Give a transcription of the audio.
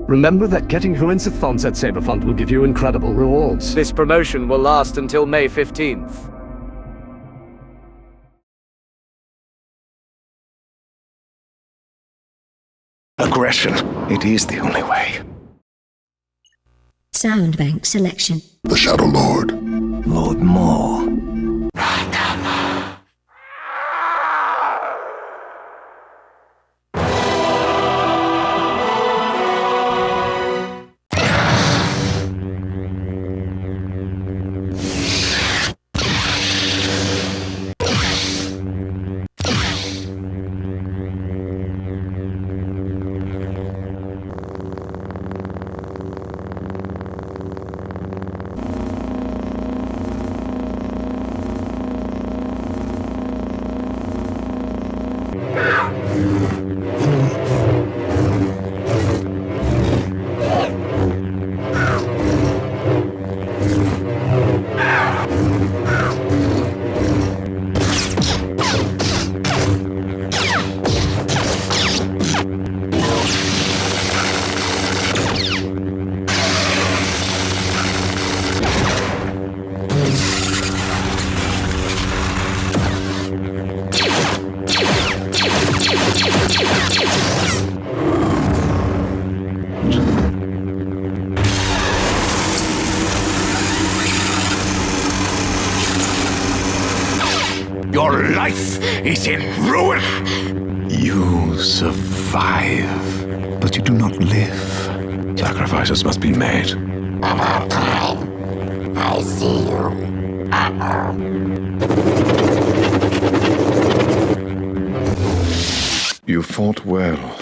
Remember that getting Juansith funds at Saber Fund will give you incredible rewards. This promotion will last until May 15th. Aggression. It is the only way. Sound bank selection. The Shadow Lord. Lord Maul. Your life is in ruin! You survive, but you do not live. Sacrifices must be made. About time. I see you. You fought well.